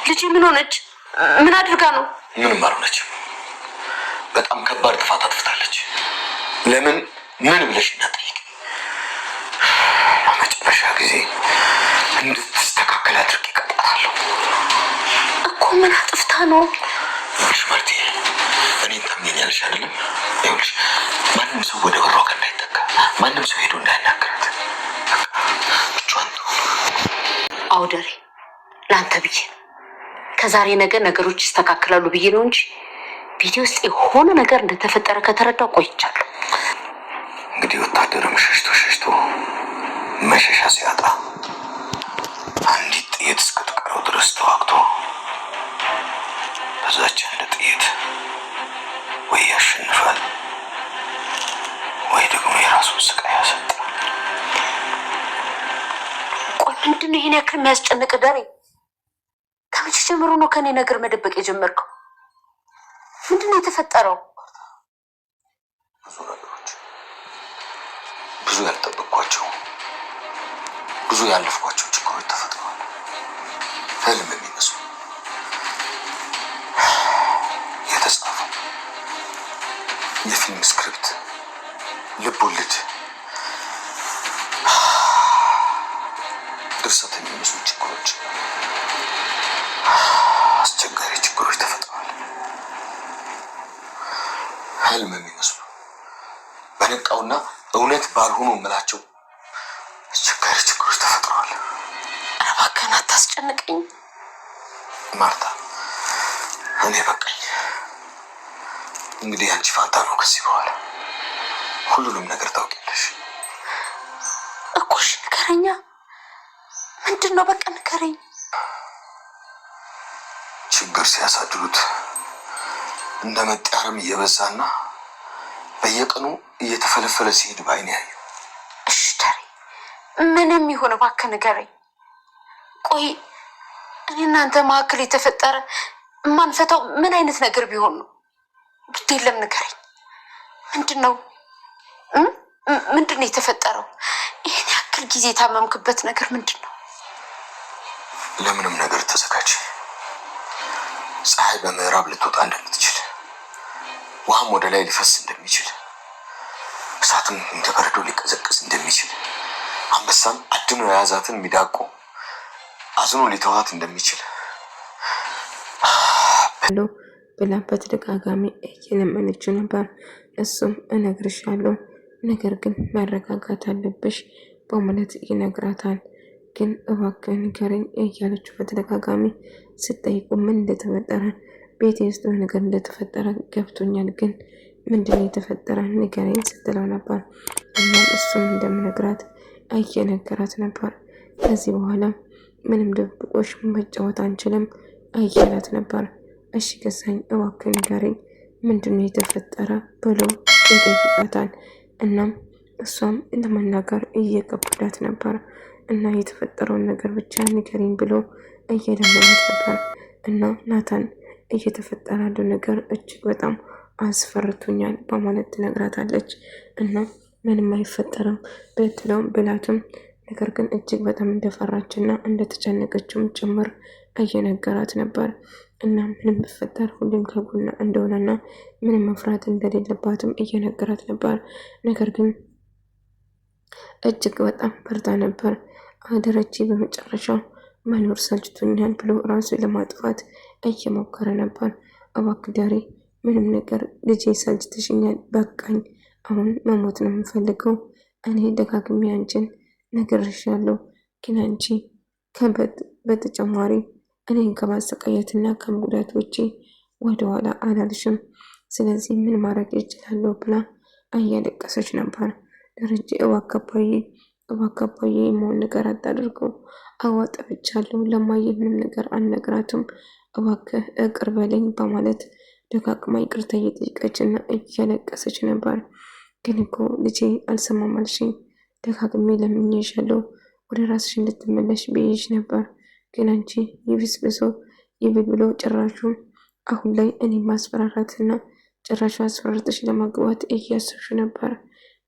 ልጅ ምን ሆነች? ምን አድርጋ ነው? ምንም አልሆነችም። በጣም ከባድ ጥፋት አጥፍታለች። ለምን ምን ብለሽ እንዳትጠይቂ። ለመጨረሻ ጊዜ እንድትስተካከል አድርጌ እቀጣታለሁ እኮ። ምን አጥፍታ ነው? ይኸውልሽ ማለቴ እኔን ታምኚኛለሽ አይደለም? ይኸውልሽ ማንም ሰው ወደ በሯ እንዳይጠጋ፣ ማንም ሰው ሄዶ እንዳይናገራት ብቻዋን ነው። አውደሬ ለአንተ ብዬ ከዛሬ ነገ ነገሮች ይስተካከላሉ ብዬ ነው እንጂ ቤቴ ውስጥ የሆነ ነገር እንደተፈጠረ ከተረዳው ቆይቻለሁ። እንግዲህ ወታደርም ሸሽቶ መሸሻ ሲያጣ አንዲት ጥይት እስክትቀረው ድረስ ተዋግቶ በዛች እንደ ጥይት ወይ ያሸንፋል ወይ ደግሞ የራሱን ስቃይ ያሰጣል። ቆይ ምንድን ነው ይሄን ያክል የሚያስጨንቅ ደሬ? ከመቼ ጀምሮ ነው ከኔ ነገር መደበቅ የጀመርከው? ምንድን ነው የተፈጠረው? ብዙ ነገሮች፣ ብዙ ያልጠበቅኳቸው፣ ብዙ ያለፍኳቸው ችግሮች ተፈጥረዋል። ህልም የሚመስሉ የተጻፉ የፊልም ስክሪፕት፣ ልብ ወለድ፣ ድርሰት የሚመስሉ ችግሮች፣ አስቸጋሪ ችግሮች ተፈጥረዋል። ህልም የሚመስሉ በነቃውና እውነት ባልሆኑ የምላቸው አስቸጋሪ ችግሮች ተፈጥረዋል። እባክህን አታስጨንቀኝ ማርታ። እኔ በቃኝ። እንግዲህ አንቺ ፋንታ ነው ከዚህ በኋላ ሁሉንም ነገር ታውቂያለሽ እኮ። እሺ ንገረኛ። ምንድን ነው? በቃ ንገረኝ። ችግር ሲያሳድሩት እንደ መጣረም እየበዛና በየቀኑ እየተፈለፈለ ሲሄድ ባይኔ ያዩ። እሺ ደሬ፣ ምንም ይሁን እባክህ ንገረኝ። ቆይ እኔ እናንተ መካከል የተፈጠረ የማንፈታው ምን አይነት ነገር ቢሆን ነው? ግድ የለም ንገረኝ። ምንድን ነው የተፈጠረው? ይህን ያክል ጊዜ የታመምክበት ነገር ምንድን ነው? ለምንም ነገር ተዘጋጅ። ፀሐይ በምዕራብ ልትወጣ እንደምትችል፣ ውሃም ወደ ላይ ሊፈስ እንደሚችል፣ እሳትም እንደ በረዶ ሊቀዘቅዝ እንደሚችል፣ አንበሳም አድኖ የያዛትን ሚዳቆ አዝኖ ሊተዋት እንደሚችል ብላ በተደጋጋሚ እየለመነችው ነበር። እሱም እነግርሻለሁ፣ ነገር ግን መረጋጋት አለብሽ በማለት ይነግራታል። ግን እባክህ ንገረኝ እያለችው በተደጋጋሚ ስጠይቁ ምን እንደተፈጠረ፣ ቤቴ ውስጥ ነገር እንደተፈጠረ ገብቶኛል፣ ግን ምንድን የተፈጠረ ንገረኝ ስትለው ነበር። እናም እሱም እንደምነግራት እየነገራት ነበር። ከዚህ በኋላ ምንም ድብቆሽ መጫወት አንችልም እያላት ነበር። እሺ ገዛኝ እባክህ ንገረኝ ምንድን የተፈጠረ ብሎ ይጠይቃታል። እናም እሷም ለመናገር እየከበዳት ነበር እና የተፈጠረውን ነገር ብቻ ንገረኝ ብሎ እየለመናት ነበር። እና ናታን እየተፈጠረ ያለው ነገር እጅግ በጣም አስፈርቶኛል በማለት ትነግራታለች። እና ምንም አይፈጠርም ብላትም ነገር ግን እጅግ በጣም እንደፈራችና እንደተጨነቀችውም ጭምር እየነገራት ነበር። እና ምንም ቢፈጠር ሁሉም ከጎኗ እንደሆነና ምንም መፍራት እንደሌለባትም እየነገራት ነበር። ነገር ግን እጅግ በጣም ፈርታ ነበር። አደረች በመጨረሻው መኖር ሰልችቶኛል ብሎ ራሱ ለማጥፋት እየሞከረ ነበር። እባክህ ዳሬ ምንም ነገር ልጄ ሰልችተሽኛል፣ በቃኝ፣ አሁን መሞት ነው የምፈልገው። እኔ ደጋግሜ አንቺን ነግሬሻለሁ፣ ግን አንቺ በተጨማሪ እኔን ከማሰቃየትና ከመጉዳት ውጪ ወደኋላ አላልሽም። ስለዚህ ምን ማድረግ ይችላለሁ ብላ እያለቀሰች ነበር። ደረጀ እባካባዬ የመሆን ነገር አታድርገው፣ አዋጠብቻለሁ፣ ለማየ ምንም ነገር አልነግራትም፣ እባክህ እቅር በለኝ በማለት ደጋግማ ይቅርታ እየጠየቀችና እያለቀሰች ነበር። ግን እኮ ልጄ አልሰማም አልሽኝ፣ ደጋግሜ ለምኜሻለሁ፣ ወደ ራስሽ እንድትመለሽ ብዬሽ ነበር። ግን አንቺ ይብስ ብሶ ይብል ብሎ ጭራሹ አሁን ላይ እኔ ማስፈራራትና ጭራሹ አስፈራርተሽ ለማግባት እያሰብሽ ነበር።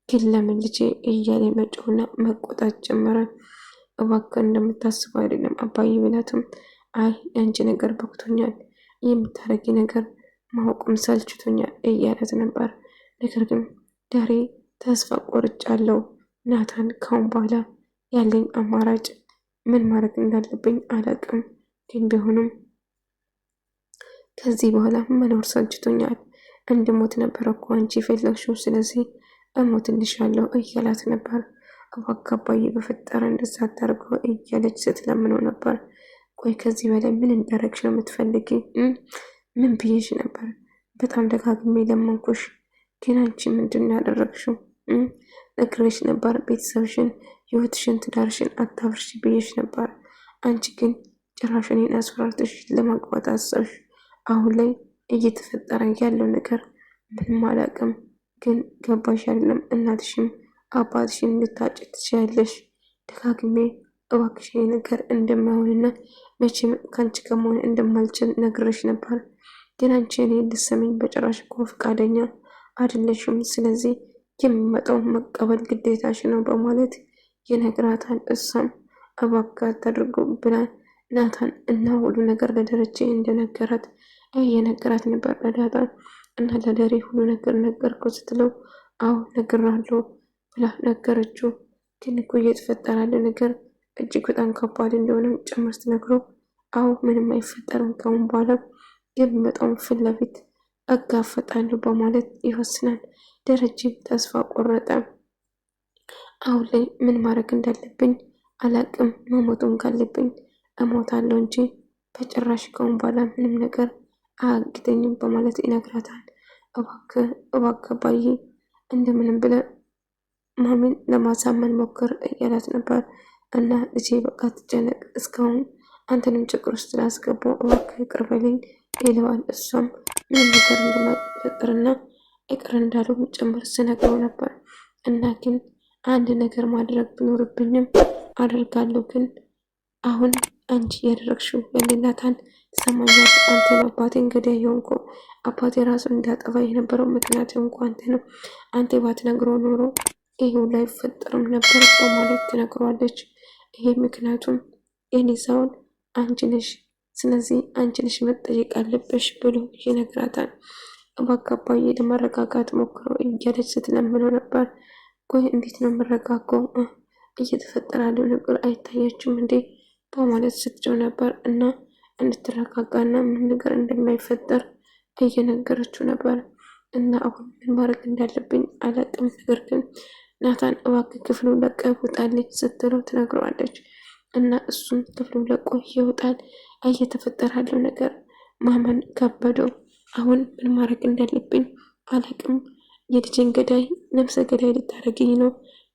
ግን ለምን ልጄ እያለ መጮህና መቆጣት ጀመረ። እባክህ እንደምታስበው አይደለም አባዬ ብላትም አይ የአንቺ ነገር በቅቶኛል፣ የምታረጊ ነገር ማወቁም ሰልችቶኛል እያለት ነበር። ነገር ግን ዳሬ ተስፋ ቆርጫለሁ ናታን፣ ካሁን በኋላ ያለኝ አማራጭ ምን ማድረግ እንዳለብኝ አላቅም፣ ግን ቢሆንም ከዚህ በኋላ መኖር ሰልችቶኛል። እንድሞት ነበር እኮ አንቺ የፈለግሽው፣ ስለዚህ እሞትልሻለሁ እያላት ነበር። እባክህ አባዬ በፈጠረ እንደዛ አታርገው እያለች ስትለምነው ነበር። ቆይ ከዚህ በላይ ምን እንዳረግሽ ነው የምትፈልጊ? ምን ብዬሽ ነበር? በጣም ደጋግሜ ለመንኩሽ፣ ግን አንቺ ምንድን ነው ያደረግሽው? ነግሬሽ ነበር ቤተሰብሽን፣ ህይወትሽን፣ ትዳርሽን አታፍርሽ ብዬሽ ነበር። አንቺ ግን ጭራሽ እኔን አስፈራርተሽ ለማግባት አሰብሽ። አሁን ላይ እየተፈጠረ ያለው ነገር ምንም አላውቅም፣ ግን ገባሽ አይደለም? እናትሽም አባትሽን ልታጭ ትችያለሽ። ደጋግሜ እባክሽ ነገር እንደማይሆንና መቼም ከአንቺ ከመሆን እንደማልችል ነግሬሽ ነበር፣ ግን አንቺ እኔ ልትሰሚኝ በጭራሽ እኮ ፈቃደኛ አይደለሽም። ስለዚህ የሚመጣው መቀበል ግዴታሽ ነው በማለት ይነግራታል። እሷም እባክህ አታድርገው ብላ ናታን እና ሁሉ ነገር ለደረጀ እንደነገራት እየነገራት ነበር ለዳጣ እና ለደሬ ሁሉ ነገር ነገርከው ስትለው አዎ ነግራለሁ ብላ ነገረችው። ግን እኮ እየተፈጠረ ያለ ነገር እጅግ በጣም ከባድ እንደሆነም ጭምር ስትነግረው አዎ ምንም አይፈጠርም ከአሁን በኋላ የሚመጣውን ፊት ለፊት እጋፈጣለሁ በማለት ይወስናል። ደረጀም ተስፋ ቆረጠ። አሁን ላይ ምን ማድረግ እንዳለብኝ አላቅም፣ መሞቱን ካለብኝ እሞታለሁ እንጂ በጭራሽ ከአሁን በኋላ ምንም ነገር አያግደኝም በማለት ይነግራታል። እባክህ አባዬ እንደምንም ብለህ ማሚን ለማሳመን ሞክር እያላት ነበር። እና ልጄ በቃ ትጨነቅ፣ እስካሁን አንተንም ችግር ውስጥ ስላስገባው እባክህ ይቅር በለኝ ይለዋል። እሷም ምንም ነገር እንደማይፈጠርና ይቅር እንዳለው ጭምር ስነግረው ነበር። እና ግን አንድ ነገር ማድረግ ቢኖርብኝም አደርጋለሁ፣ ግን አሁን አንቺ ያደረግሽው የሌላታን ትሰማኛለህ? አንተ ነው አባቴን ገዳይ የሆንኩ፣ አባቴ ራሱን እንዳጠፋ የነበረው ምክንያት የሆንኩ አንተ ነው። አንተ ባትነግረው ኖሮ ይሄው ላይ ፈጠርም ነበር በማለት ትነግረዋለች። ይሄ ምክንያቱም የኔ ሳይሆን አንቺ ነሽ፣ ስለዚህ አንቺ ነሽ መጠየቅ አለብሽ ብሎ ይነግራታል። እባክህ አባዬ ለመረጋጋት ሞክረው እያለች ስትለምነው ነበር። ቆይ እንዴት ነው የምረጋጋው? እየተፈጠረ ያለው ነገር አይታያችሁም እንዴ? በማለት ስትጨው ነበር እና እንድትረጋጋና ምን ነገር እንደማይፈጠር እየነገረችው ነበር። እና አሁን ምን ማድረግ እንዳለብኝ አላቅም፣ ነገር ግን ናታን እባክህ ክፍሉን ለቀህ ውጣልኝ ስትለው ትነግረዋለች። እና እሱም ክፍሉን ለቆ ይወጣል። እየተፈጠረ ያለው ነገር ማመን ከበደው። አሁን ምን ማድረግ እንዳለብኝ አላቅም፣ የልጄን ገዳይ ነፍሰ ገዳይ ልታደርገኝ ነው፣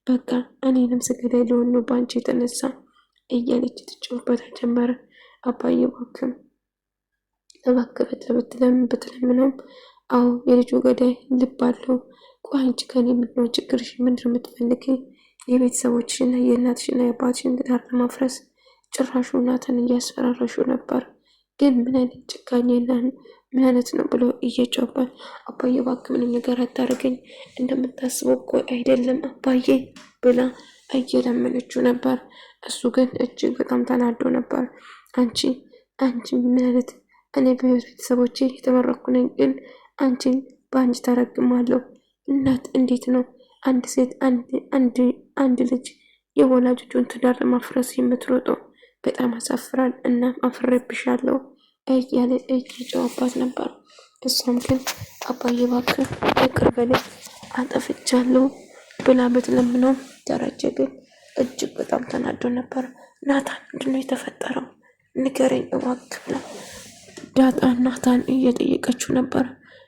በቃ እኔ ነፍሰ ገዳይ ልሆን ነው በአንቺ የተነሳ እያለች ትጮህበት ጀመረ። አባዬ እባክህ ብትለምነውም አዎ የልጁ ገዳይ ልብ አለው። ቆይ አንቺ ከኔ ምንድነው ችግርሽ? ምንድነው የምትፈልጊ? የቤተሰቦችሽና የእናትሽና የአባትሽን ትዳር ለማፍረስ ጭራሹ ናታን እያስፈራረሹ ነበር። ግን ምን አይነት ጭካኔና ምን አይነት ነው ብሎ እየጮባል። አባዬ እባክህ ምንም ነገር አታርገኝ፣ እንደምታስበው እኮ አይደለም አባዬ ብላ እየለመነችው ነበር። እሱ ግን እጅግ በጣም ተናዶ ነበር። አንቺ ምን አይነት እኔ በህይወት ቤተሰቦቼ የተመረኩ ነኝ፣ ግን አንቺን በአንቺ ተረግማለሁ። እናት እንዴት ነው አንድ ሴት አንድ ልጅ የወላጆቹን ትዳር ለማፍረስ የምትሮጠው? በጣም አሳፍራል እና አፍሬብሻለሁ እያለ እየጮኸባት ነበር። እሷም ግን አባዬ እባክህ ይቅር በለኝ አጠፍቻለሁ ብላ ብትለምነውም ደረጀ ግን እጅግ በጣም ተናዶ ነበር። ናታን ምንድነው የተፈጠረው? ንገረኝ እባክህ ብላ ዳጣ ናታን እየጠየቀችው ነበር።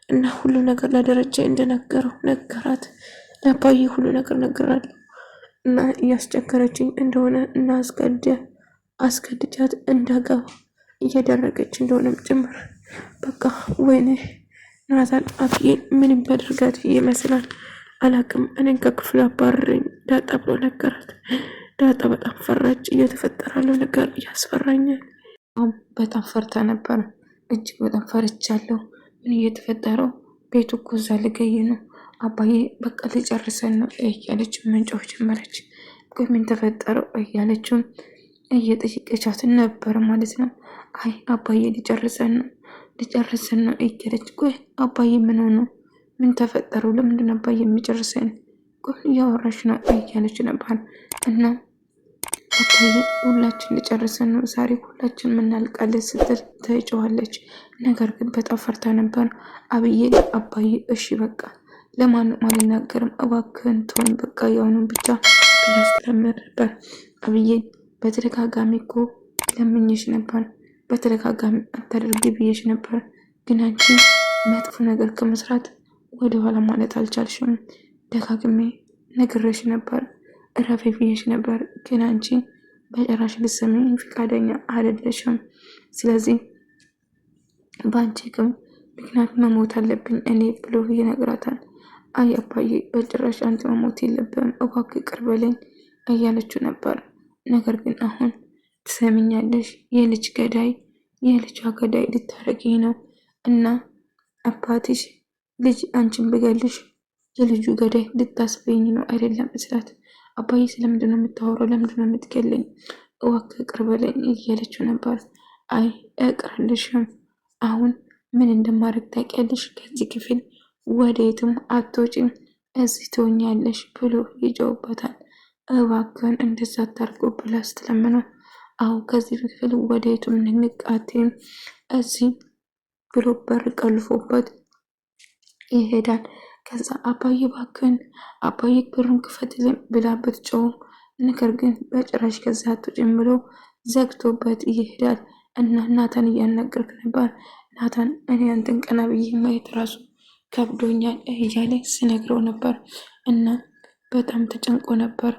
እና ሁሉ ነገር ለደረጀ እንደነገረው ነገራት። ለአባዬ ሁሉ ነገር ነገራለሁ እና እያስቸገረችኝ እንደሆነ እና አስገድጃት እንዳገባ እየደረገች እንደሆነም ጭምር በቃ ወይኔ ናታን አብዬን ምንም ቢያደርጋት ይመስላል አላቅም፣ እኔን ከክፍሉ አባረረኝ ዳጣ ብሎ ነገራት። ዳጣ በጣም ፈራች። እየተፈጠረ ያለው ነገር እያስፈራኛል። በጣም ፈርታ ነበር። እጅግ በጣም ፈርቻለሁ። ምን እየተፈጠረው? ቤቱ እኮ እዛ ልገይ ነው አባዬ በቃ ልጨርሰን ነው እያለች መንጫው ጀመረች። ቆይ ምን ተፈጠረው እያለችው እየጠየቀቻት ነበር ማለት ነው። አይ አባዬ ሊጨርሰን ነው እያለች ቆይ አባዬ ምን ሆኖ ምን ተፈጠረው? ለምንድን አባዬ የሚጨርሰን? ቆይ እያወራሽ ነው እያለች ነበር እና አባዬ ሁላችን ሊጨርሰን ነው ዛሬ ሁላችን ምናልቃለን ስትል ትጮኻለች። ነገር ግን በጣም ፈርታ ነበር። አብዬ አባዬ እሺ በቃ ለማንም አልናገርም እባክህን ተወኝ በቃ ያውኑን ብቻ ብላ ስትለምር ነበር። አብዬ በተደጋጋሚ እኮ ለምኜሽ ነበር፣ በተደጋጋሚ አታደርጊ ብዬሽ ነበር፣ ግን አንቺ መጥፎ ነገር ከመስራት ወደኋላ ማለት አልቻልሽም። ደጋግሜ ነግሬሽ ነበር፣ እረፊ ብዬሽ ነበር፣ ግን አንቺ በጭራሽ ልትሰሚኝ ፈቃደኛ አይደለሽም። ስለዚህ በአንቺ ግን ምክንያት መሞት አለብኝ እኔ ብሎ ይነግራታል። አይ አባዬ በጭራሽ አንተ መሞት የለብህም እባክህ ይቅር በለኝ እያለችው ነበር። ነገር ግን አሁን ትሰሚኛለሽ፣ የልጇ ገዳይ ልታረጊኝ ነው እና አባትሽ ልጅ አንቺን ብገልሽ የልጁ ገዳይ ልታስበኝ ነው አይደለም ስላት፣ አባዬ ስለምንድን ነው የምታወራው? ለምንድን ነው የምትገለኝ? እባክህ ይቅር በለኝ እያለችው ነበር። አይ እቅርልሽም አሁን ምን እንደማድረግ ታውቂያለሽ? ከዚህ ክፍል ወዴትም አትወጪም፣ እዚህ ትሆኛለሽ ብሎ ይጮህበታል። እባክህን እንደዛ አታርጉ ብላ ስትለምነው፣ አሁ ከዚህ ክፍል ወዴትም ንንቃቴም እዚህ ብሎ በር ቀልፎበት ይሄዳል። ከዛ አባዬ እባክህን አባዬ በሩን ክፈትልኝ ብላ ብትጮህም ነገር ግን በጭራሽ ከዛ አትወጪም ብሎ ዘግቶበት ይሄዳል። እና ናታን እያናገርክ ነበር። ናታን እኔ አንተን ቀና ብዬ ማየት ራሱ ከብዶኛል እያለ ስነግረው ነበር እና በጣም ተጨንቆ ነበር።